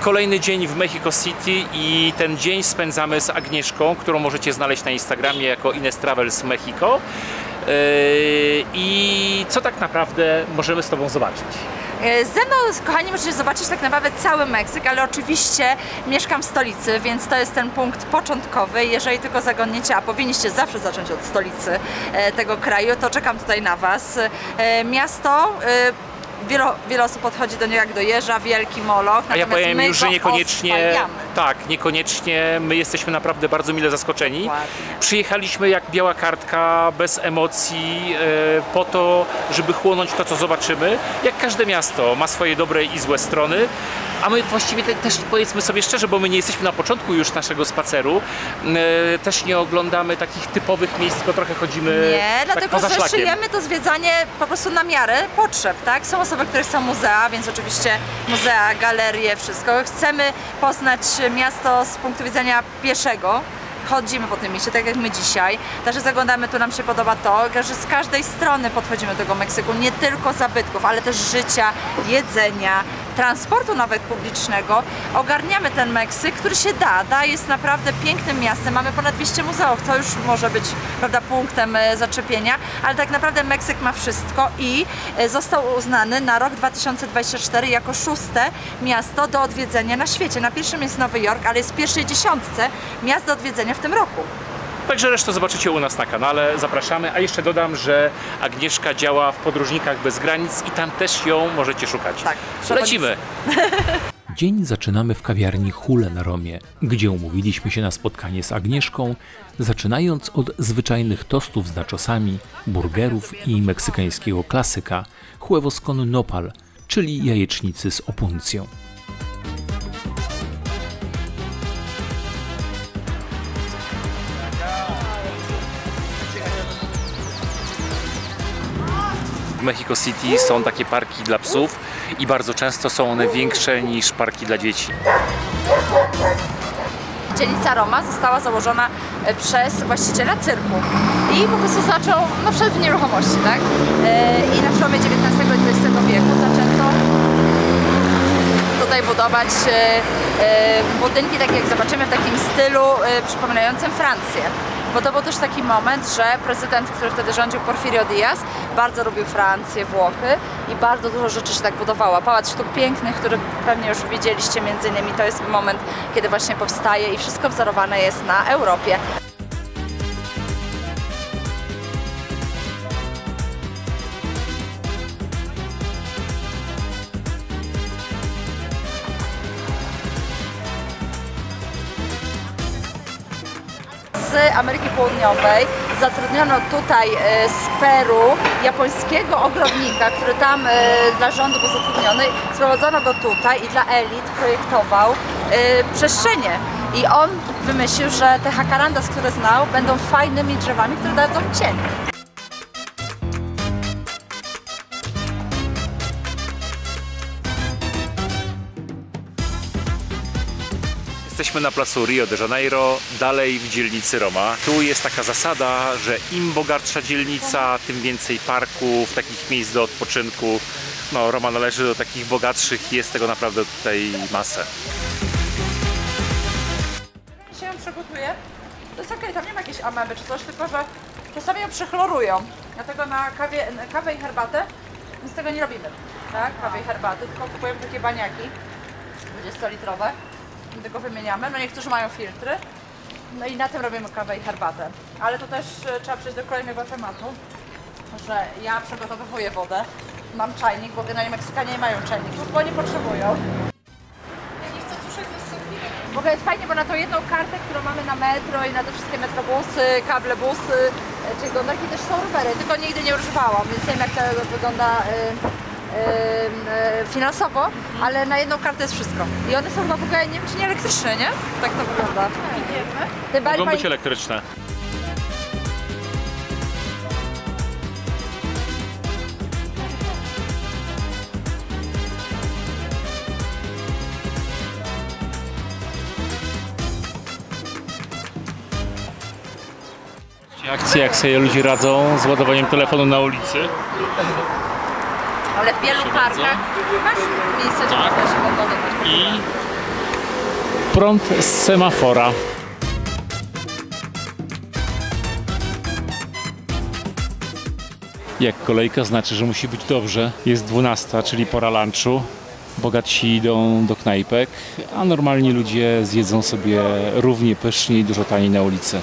Kolejny dzień w Mexico City i ten dzień spędzamy z Agnieszką, którą możecie znaleźć na Instagramie jako Ines Travels Mexico. I co tak naprawdę możemy z Tobą zobaczyć? Ze mną, kochani, możecie zobaczyć tak naprawdę cały Meksyk, ale oczywiście mieszkam w stolicy, więc to jest ten punkt początkowy. Jeżeli tylko zaglądniecie, a powinniście zawsze zacząć od stolicy tego kraju, to czekam tutaj na Was. Miasto, wiele osób podchodzi do niego jak do jeża, wielki moloch. A ja powiem już, że niekoniecznie, oswajamy. tak, niekoniecznie, my jesteśmy naprawdę bardzo mile zaskoczeni. Ładnie. Przyjechaliśmy jak biała kartka, bez emocji, po to, żeby chłonąć to, co zobaczymy. Jak każde miasto ma swoje dobre i złe strony, a my właściwie też powiedzmy sobie szczerze, bo my nie jesteśmy na początku już naszego spaceru, też nie oglądamy takich typowych miejsc, tylko trochę chodzimy Nie, tak dlatego poza że szlakiem. szyjemy to zwiedzanie po prostu na miarę potrzeb, tak? Są osoby, które chcą muzea, więc oczywiście muzea, galerie, wszystko. Chcemy poznać miasto z punktu widzenia pieszego. Chodzimy po tym mieście, tak jak my dzisiaj. Także zaglądamy, tu nam się podoba to, że z każdej strony podchodzimy do tego Meksyku, nie tylko zabytków, ale też życia, jedzenia, transportu nawet publicznego. Ogarniamy ten Meksyk, który się da, jest naprawdę pięknym miastem. Mamy ponad 200 muzeów, to już może być, prawda, punktem zaczepienia, ale tak naprawdę Meksyk ma wszystko i został uznany na rok 2024 jako 6. miasto do odwiedzenia na świecie. Na pierwszym jest Nowy Jork, ale jest w pierwszej dziesiątce miast do odwiedzenia w tym roku. Także resztę zobaczycie u nas na kanale, zapraszamy, a jeszcze dodam, że Agnieszka działa w Podróżnikach Bez Granic i tam też ją możecie szukać. Tak, lecimy! Dzień zaczynamy w kawiarni Hule na Romie, gdzie umówiliśmy się na spotkanie z Agnieszką, zaczynając od zwyczajnych tostów z nachosami, burgerów i meksykańskiego klasyka huevos con nopal, czyli jajecznicy z opuncją. W Mexico City są takie parki dla psów i bardzo często są one większe niż parki dla dzieci. Dzielnica Roma została założona przez właściciela cyrku i po prostu zaczął, no wszedł w nieruchomości, tak? I na przełomie XIX i XX wieku zaczęto tutaj budować budynki, takie jak zobaczymy, w takim stylu przypominającym Francję. Bo to był też taki moment, że prezydent, który wtedy rządził, Porfirio Díaz, bardzo lubił Francję, Włochy i bardzo dużo rzeczy się tak budowało. Pałac Sztuk Pięknych, który pewnie już widzieliście między innymi, to jest moment, kiedy właśnie powstaje i wszystko wzorowane jest na Europie. Z Ameryki Południowej zatrudniono tutaj z Peru japońskiego ogrodnika, który tam dla rządu był zatrudniony. Sprowadzono go tutaj i dla elit projektował przestrzenie. I on wymyślił, że te jacarandas, które znał, będą fajnymi drzewami, które dadzą cień. Jesteśmy na placu Rio de Janeiro, dalej w dzielnicy Roma. Tu jest taka zasada, że im bogatsza dzielnica, tym więcej parków, takich miejsc do odpoczynku. No, Roma należy do takich bogatszych i jest tego naprawdę tutaj masę. Się ją przygotuje. To jest okej, tam nie ma jakiejś ameby czy coś, tylko że czasami ją przechlorują. Dlatego na kawę i herbatę z tego nie robimy, tak? Kawę i herbaty, tylko kupujemy takie baniaki 20-litrowe. Tego wymieniamy, no niektórzy mają filtry, no i na tym robimy kawę i herbatę. Ale to też trzeba przejść do kolejnego tematu, że ja przygotowuję wodę, mam czajnik, bo generalnie Meksykanie nie mają czajników, bo nie potrzebują. Ja nie chcę cuszek z Sofii. W ogóle jest fajnie, bo na tą jedną kartę, którą mamy na metro i na te wszystkie metrobusy, kablebusy, czy gondolki też są rowery, tylko nigdy nie używałam, więc nie wiem jak to wygląda finansowo, ale na jedną kartę jest wszystko. I one są chyba w ogóle, nie wiem czy nie elektryczne, nie? Tak to wygląda. Mogą być elektryczne. Akcje, jak sobie ludzie radzą z ładowaniem telefonu na ulicy. Ale w wielu parkach masz miejsce, gdzie można się ładować. I prąd z semafora. Jak kolejka, znaczy, że musi być dobrze. Jest 12, czyli pora lunchu. Bogatsi idą do knajpek, a normalni ludzie zjedzą sobie równie pysznie i dużo taniej na ulicy.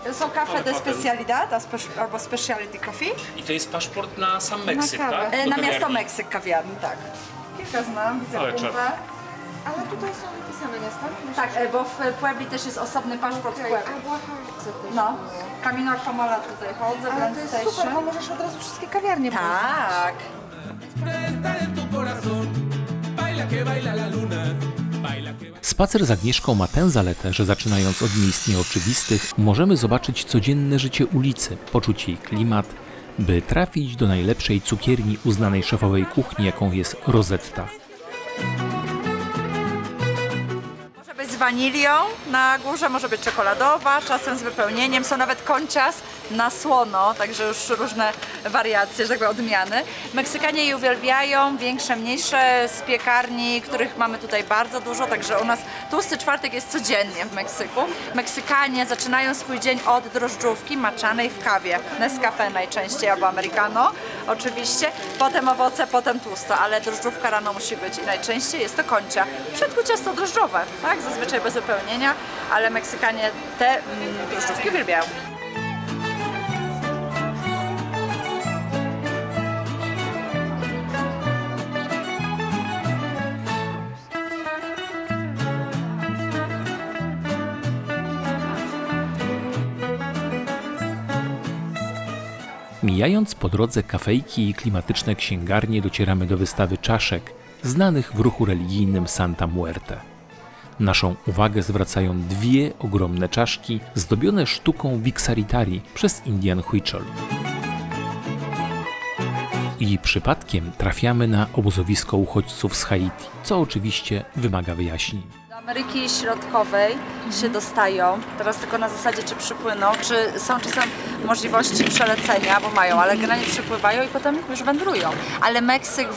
To są kafe de specialidad albo specialty coffee. I to jest paszport na sam Meksyk, tak? Na miasto Meksyk kawiarni, tak. Kilka znam, widzę Ale Pumpę. Ale tutaj są wypisane miasta? Tak, bo w Puebli też jest osobny paszport w Puebli. A w Oaxace też. No, Camino Pomala tutaj chodzę, Ale Blend to jest Station. super, bo możesz od razu wszystkie kawiarnie poznać. Tak. Spacer z Agnieszką ma tę zaletę, że zaczynając od miejsc nieoczywistych, możemy zobaczyć codzienne życie ulicy, poczuć jej klimat, by trafić do najlepszej cukierni uznanej szefowej kuchni, jaką jest Rosetta. Może być z wanilią na górze, może być czekoladowa, czasem z wypełnieniem. Są nawet koncias na słono, także już różne wariacje, że tak powiem, odmiany. Meksykanie je uwielbiają, większe, mniejsze, z piekarni, których mamy tutaj bardzo dużo, także u nas tłusty czwartek jest codziennie w Meksyku. Meksykanie zaczynają swój dzień od drożdżówki maczanej w kawie. Nescafe najczęściej albo americano oczywiście, potem owoce, potem tłusto, ale drożdżówka rano musi być i najczęściej jest to koncia. W środku ciasto drożdżowe, tak? Zazwyczaj bez wypełnienia, ale Meksykanie te drożdżówki uwielbiają. Mijając po drodze kafejki i klimatyczne księgarnie, docieramy do wystawy czaszek, znanych w ruchu religijnym Santa Muerte. Naszą uwagę zwracają dwie ogromne czaszki zdobione sztuką Vixaritari przez Indian Huichol. I przypadkiem trafiamy na obozowisko uchodźców z Haiti, co oczywiście wymaga wyjaśnień. Do Ameryki Środkowej się dostają, teraz tylko na zasadzie czy przypłyną, czy są czasem możliwości przelecenia, bo mają, ale generalnie przypływają i potem już wędrują. Ale Meksyk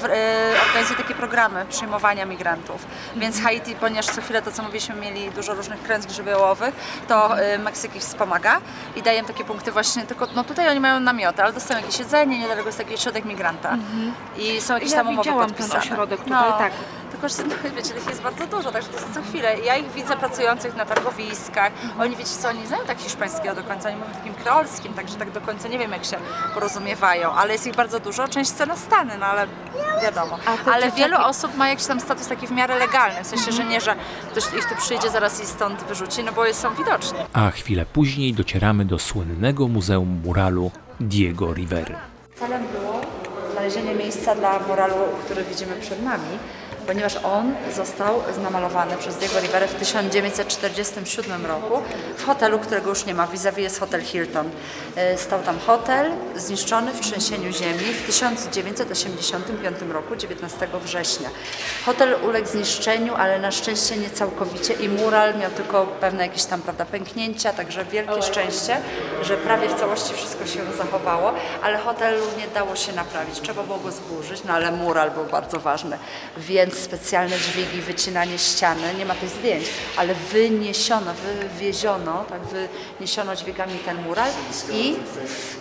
organizuje takie programy przyjmowania migrantów, więc Haiti, ponieważ co chwilę to co mówiliśmy, mieli dużo różnych klęsk żywiołowych, to Meksyk ich wspomaga i daje im takie punkty właśnie, tylko no tutaj oni mają namioty, ale dostają jakieś jedzenie, niedaleko jest taki ośrodek migranta i są jakieś tam umowy podpisane. ten ośrodek tutaj, tak. Tylko, że no, wiecie, ich jest bardzo dużo, także to jest co chwilę. Ja ich widzę pracujących na targowiskach. Oni, wiecie co, oni nie znają tak hiszpańskiego do końca, oni mówią takim kreolskim, także tak do końca nie wiem, jak się porozumiewają, ale jest ich bardzo dużo. Część chce na Stany, no ale wiadomo. Ale wielu osób ma jakiś tam status taki w miarę legalny, w sensie, że nie, że ktoś ich tu przyjdzie zaraz i stąd wyrzuci, no bo są widoczni. A chwilę później docieramy do słynnego Muzeum Muralu Diego Rivery. Celem było znalezienie miejsca dla muralu, który widzimy przed nami, ponieważ on został namalowany przez Diego Riverę w 1947 roku w hotelu, którego już nie ma. Vis-a-vis jest hotel Hilton. Stał tam hotel zniszczony w trzęsieniu ziemi w 1985 roku, 19 września. Hotel uległ zniszczeniu, ale na szczęście nie całkowicie i mural miał tylko pewne jakieś tam, prawda, pęknięcia, także wielkie szczęście, że prawie w całości wszystko się zachowało, ale hotelu nie dało się naprawić. Trzeba było go zburzyć, no ale mural był bardzo ważny, więc specjalne dźwigi, wycinanie ściany, nie ma tych zdjęć, ale wywieziono, tak, wyniesiono dźwigami ten mural i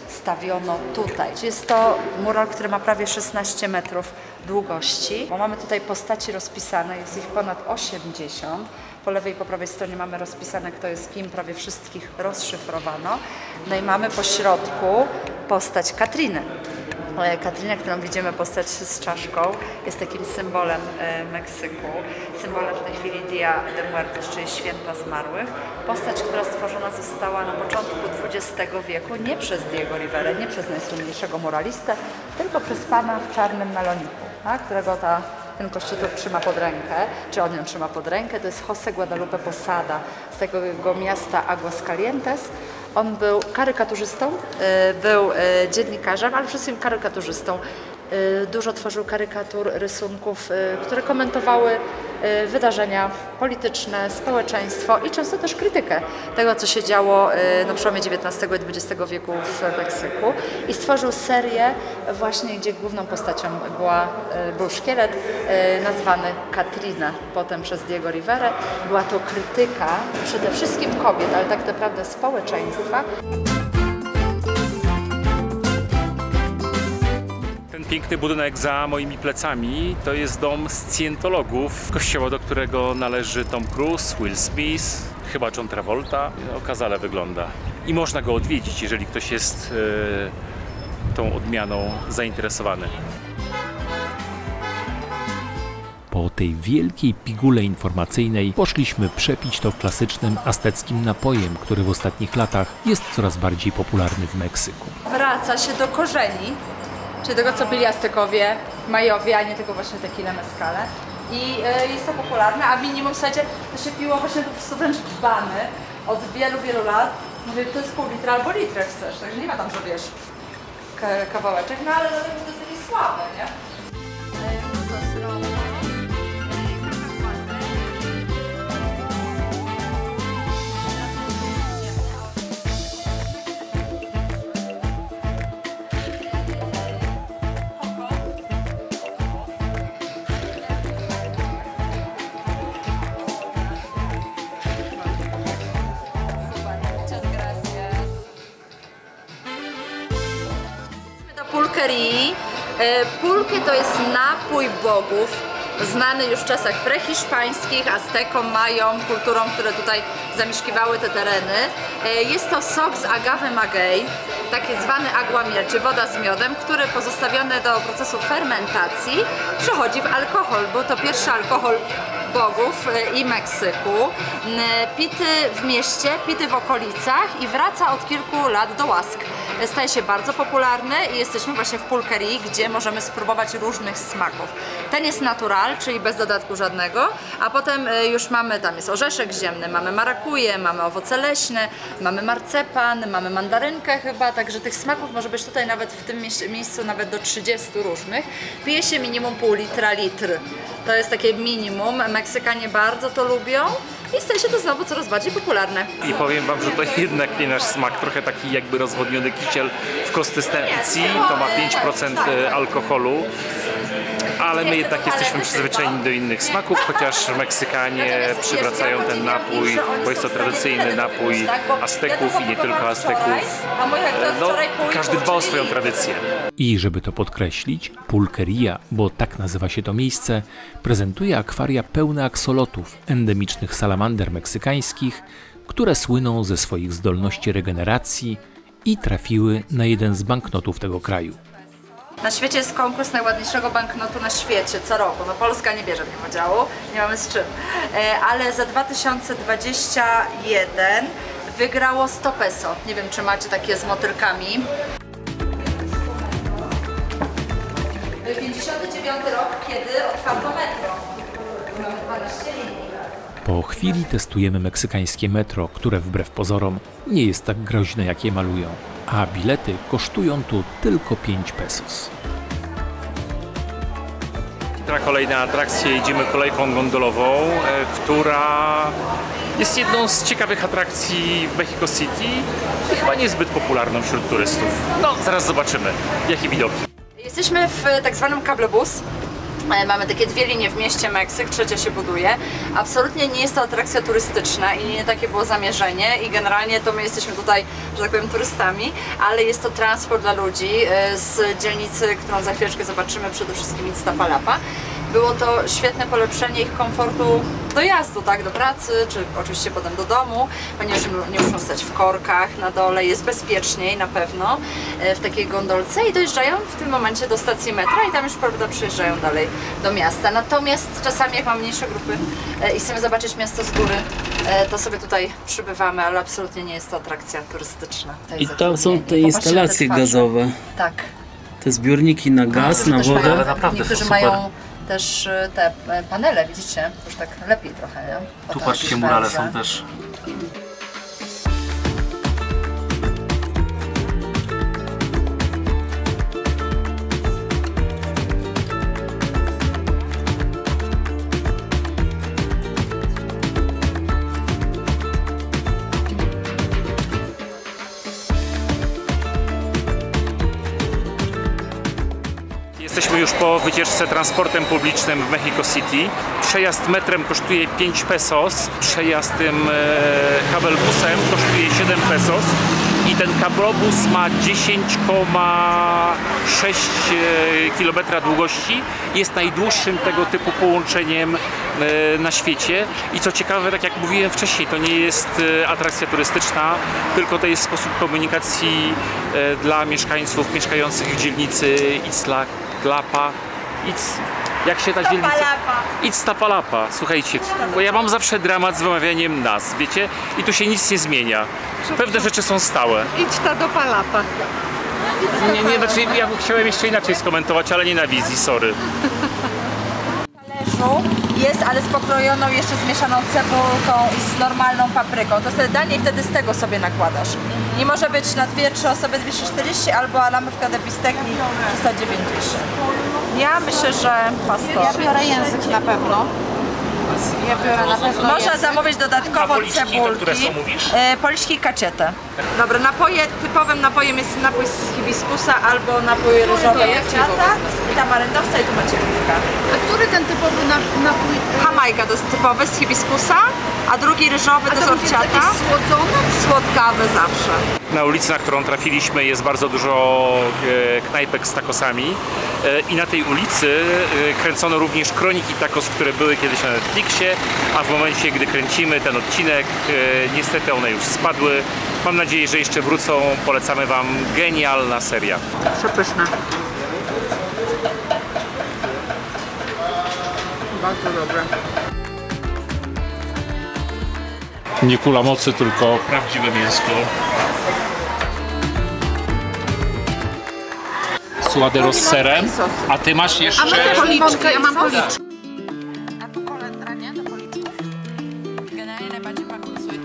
stawiono tutaj. Jest to mural, który ma prawie 16 metrów długości, bo mamy tutaj postaci rozpisane, jest ich ponad 80. Po lewej i po prawej stronie mamy rozpisane, kto jest kim, prawie wszystkich rozszyfrowano. No i mamy po środku postać Katriny. Katrina, którą widzimy, postać z czaszką, jest takim symbolem Meksyku, symbolem w tej chwili Dia de Muertos, czyli Święta Zmarłych. Postać, która stworzona została na początku XX wieku nie przez Diego Riverę, nie przez najsłynniejszego muralistę, tylko przez pana w czarnym meloniku, tak, którego ten kościołek trzyma pod rękę, czy on ją trzyma pod rękę, to jest José Guadalupe Posada z tego miasta Aguascalientes. On był karykaturzystą, był dziennikarzem, ale przede wszystkim karykaturzystą. Dużo tworzył karykatur, rysunków, które komentowały wydarzenia polityczne, społeczeństwo i często też krytykę tego, co się działo na przełomie XIX i XX wieku w Meksyku. I stworzył serię właśnie, gdzie główną postacią był szkielet nazwany Katrina, potem przez Diego Riverę. Była to krytyka przede wszystkim kobiet, ale tak naprawdę społeczeństwa. Ten piękny budynek za moimi plecami to jest dom scjentologów kościoła, do którego należy Tom Cruise, Will Smith, chyba John Travolta. Okazale wygląda. I można go odwiedzić, jeżeli ktoś jest tą odmianą zainteresowany. Po tej wielkiej pigule informacyjnej poszliśmy przepić to klasycznym azteckim napojem, który w ostatnich latach jest coraz bardziej popularny w Meksyku. Wraca się do korzeni, czyli tego, co byli Aztekowie, Majowie, a nie tylko właśnie tequila mezcale. I jest to popularne, a minimum, słuchajcie, to się piło właśnie po prostu wręcz dzbany od wielu, wielu lat. Mówię, to jest pół litra albo litr, jak chcesz, także nie ma tam, że wiesz, kawałeczek, no ale to jest takie słabe, nie? Pulquerii. Pulque to jest napój bogów, znany już w czasach prehiszpańskich, Aztekom, Majom, kulturom, które tutaj zamieszkiwały te tereny. Jest to sok z agave maguey, taki zwany aguamiel, czy woda z miodem, który pozostawiony do procesu fermentacji przechodzi w alkohol. Był to pierwszy alkohol bogów i Meksyku, pity w mieście, pity w okolicach i wraca od kilku lat do łask. Staje się bardzo popularny i jesteśmy właśnie w pulquerii, gdzie możemy spróbować różnych smaków. Ten jest natural, czyli bez dodatku żadnego, a potem już mamy, tam jest orzeszek ziemny, mamy marakuje, mamy owoce leśne, mamy marcepan, mamy mandarynkę chyba, także tych smaków może być tutaj nawet w tym miejscu nawet do 30 różnych. Pije się minimum pół litra, litr. To jest takie minimum. Meksykanie bardzo to lubią i staje się to znowu coraz bardziej popularne. I powiem wam, że to jednak nie nasz smak, trochę taki jakby rozwodniony kisiel w konsystencji, to ma 5% alkoholu, ale my jednak jesteśmy przyzwyczajeni do innych smaków, chociaż Meksykanie przywracają ten napój, bo jest to tradycyjny napój Azteków i nie tylko Azteków. No, każdy dba o swoją tradycję. I żeby to podkreślić, Pulqueria, bo tak nazywa się to miejsce, prezentuje akwaria pełne aksolotów, endemicznych salamander meksykańskich, które słyną ze swoich zdolności regeneracji i trafiły na jeden z banknotów tego kraju. Na świecie jest konkurs najładniejszego banknotu na świecie co roku. No Polska nie bierze w nim udziału, nie mamy z czym. Ale za 2021 wygrało 100 peso. Nie wiem, czy macie takie z motylkami. 59 rok, kiedy otwarto metro. Mamy 12 linii. Po chwili testujemy meksykańskie metro, które wbrew pozorom nie jest tak groźne, jak je malują, a bilety kosztują tu tylko 5 pesos. Kolejna atrakcja, jedziemy kolejką gondolową, która jest jedną z ciekawych atrakcji w Mexico City i chyba niezbyt popularną wśród turystów. No, zaraz zobaczymy, jakie widoki. Jesteśmy w tak zwanym cablebus. Mamy takie dwie linie w mieście Meksyk, trzecia się buduje. Absolutnie nie jest to atrakcja turystyczna i nie takie było zamierzenie i generalnie to my jesteśmy tutaj, że tak powiem, turystami, ale jest to transport dla ludzi z dzielnicy, którą za chwileczkę zobaczymy, przede wszystkim Iztapalapa. Było to świetne polepszenie ich komfortu dojazdu, tak, do pracy, czy oczywiście potem do domu, ponieważ nie muszą stać w korkach na dole, jest bezpieczniej na pewno w takiej gondolce i dojeżdżają w tym momencie do stacji metra i tam już prawda przyjeżdżają dalej do miasta. Natomiast czasami jak mam mniejsze grupy i chcemy zobaczyć miasto z góry, to sobie tutaj przybywamy, ale absolutnie nie jest to atrakcja turystyczna. I tam są te instalacje gazowe. Tak. Te zbiorniki na gaz, na wodę. Ale naprawdę niektórzy są mają też te panele, widzicie? Już tak lepiej trochę, nie? Tu patrzcie, murale są też. Jesteśmy już po wycieczce transportem publicznym w Mexico City. Przejazd metrem kosztuje 5 pesos, przejazd tym kabelbusem kosztuje 7 pesos i ten kablobus ma 10,6 km długości. Jest najdłuższym tego typu połączeniem na świecie i co ciekawe, tak jak mówiłem wcześniej, to nie jest atrakcja turystyczna, tylko to jest sposób komunikacji dla mieszkańców mieszkających w dzielnicy Iztapalapa. Jak się ta dzielnica? Iztapalapa. Słuchajcie, bo ja mam zawsze dramat z wymawianiem nazw, wiecie? I tu się nic nie zmienia. Pewne rzeczy są stałe. Idź ta do Palapa. Nie, znaczy ja chciałem jeszcze inaczej skomentować, ale nie na wizji, sorry. Jest, ale z pokrojoną, jeszcze zmieszaną cebulką i z normalną papryką. To sobie danie i wtedy z tego sobie nakładasz. I może być na 2-3 osoby 240 albo alamówka de bisteki 390. Ja myślę, że pasto. Ja biorę język na pewno. Ja biorę na pewno Można język. zamówić dodatkowo A policzki, to cebulki. które są, mówisz? Policzki i kacietę. Dobra, typowym napojem jest napój z hibiskusa albo napój ryżowy orciata i tamaryndowca i tu macie piwka. A który ten typowy napój? Jamajka to jest typowy z hibiskusa, a drugi ryżowy to jest orciata. Słodzony? Słodkawy zawsze. Na ulicy, na którą trafiliśmy, jest bardzo dużo knajpek z tacosami i na tej ulicy kręcono również kroniki tacos, które były kiedyś na Netflixie, a w momencie, gdy kręcimy ten odcinek, niestety one już spadły. Mam nadzieję, że jeszcze wrócą. Polecamy Wam, genialna seria. Przepyszne. Bardzo dobre. Nie kula mocy, tylko prawdziwe mięsko. Suadero z serem, a Ty masz jeszcze... Policzkę, ja mam policzkę. A tu kolendra, nie? Do policzków? Generalnie najbardziej pasuje.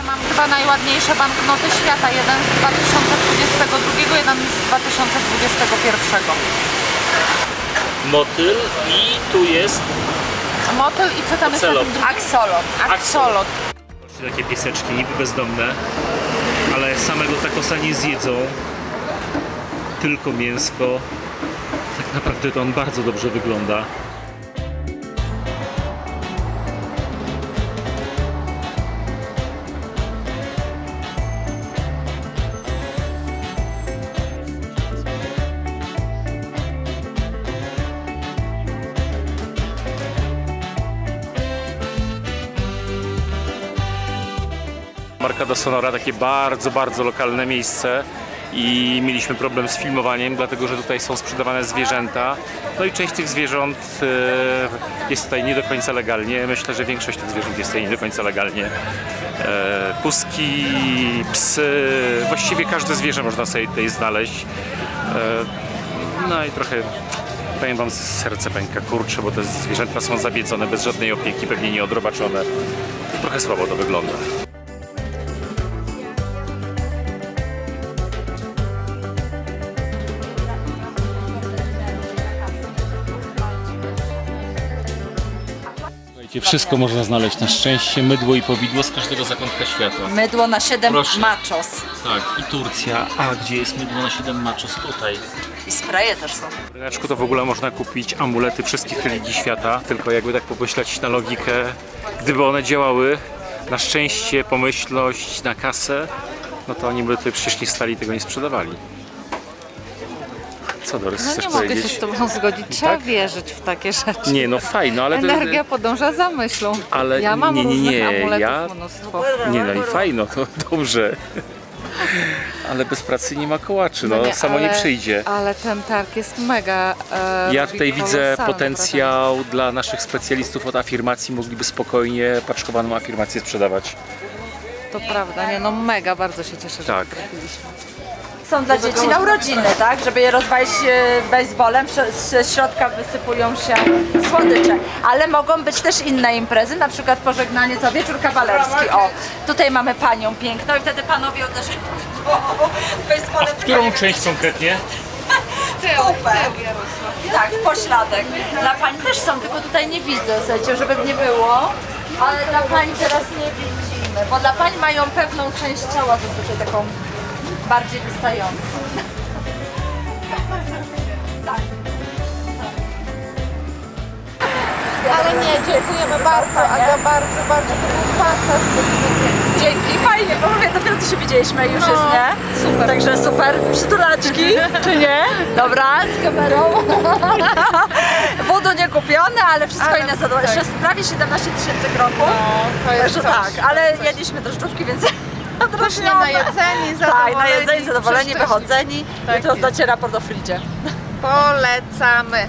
Mam dwa najładniejsze banknoty świata. Jeden z 2022, jeden z 2021. Motyl i tu jest Motyl i co tam jest? Axolot. Axolot. Axolot. takie pieseczki niby bezdomne, ale samego takosa nie zjedzą, tylko mięsko. Tak naprawdę to on bardzo dobrze wygląda. Mercado Sonora, takie bardzo lokalne miejsce i mieliśmy problem z filmowaniem, dlatego że tutaj są sprzedawane zwierzęta. No i część tych zwierząt jest tutaj nie do końca legalnie. Myślę, że większość tych zwierząt jest tutaj nie do końca legalnie. Puski, psy, właściwie każde zwierzę można sobie tutaj znaleźć. No i trochę, powiem Wam, serce pęka, kurczę, bo te zwierzęta są zabiedzone bez żadnej opieki, pewnie nieodrobaczone. Trochę słabo to wygląda. Wszystko można znaleźć, na szczęście, mydło i powidło z każdego zakątka świata. Mydło na 7 Proszę. machos. Tak, i Turcja. A gdzie jest mydło na 7 machos? Tutaj. I spraye też są. W ryneczku to w ogóle można kupić amulety wszystkich religii świata, tylko jakby tak pomyśleć na logikę, gdyby one działały, na szczęście, pomyślność, na kasę, no to oni by tutaj przecież nie stali i tego nie sprzedawali. Co, Dorys, No chcesz nie mogę powiedzieć? się z Tobą zgodzić. Trzeba Tak? wierzyć w takie rzeczy. Nie, no fajno, ale... Energia podąża za myślą. Ale ja mam nie, różnych amuletów ja... mnóstwo. Nie, no i fajno, to dobrze. Ale bez pracy nie ma kołaczy, no nie, samo nie przyjdzie. Ale ten targ jest mega. Ja robi tutaj widzę kolosalne potencjał dla naszych specjalistów od afirmacji, mogliby spokojnie paczkowaną afirmację sprzedawać. To prawda, nie no mega, bardzo się cieszę, że Tak. trafiliśmy. Są dla dzieci na urodziny, tak? Żeby je rozwalić baseballem, z środka wysypują się słodycze. Ale mogą być też inne imprezy, na przykład pożegnanie, co wieczór kawalerski. O, tutaj mamy panią piękną i wtedy panowie uderzyli baseballem. Którą część konkretnie? I tak, w pośladek. Dla pań też są, tylko tutaj nie widzę, słuchajcie, żeby nie było. Ale dla pań teraz nie widzimy, bo dla pań mają pewną część ciała zazwyczaj taką bardziej wystającą. Tak. Ale nie, dziękujemy bardzo, Aga, bardzo, bardzo, to był fantastyczny dzień. Dzięki, fajnie, bo mówię, dopiero co się widzieliśmy, już jest, nie? Super. Także super, przytulaczki, czy nie? Dobra, z kamerą. Wodu nie kupione, ale wszystko inne zadowolone. Jeszcze prawie 17 000 kroków. To jest Także coś. tak, ale jedliśmy drożdżówki, więc Pysznie najedzeni, zadowoleni. tak, najedzeni, zadowoleni, przeszczęśliwi. wychodzeni. Tak Jutro jest. dociera Port of Fridzie. Polecamy.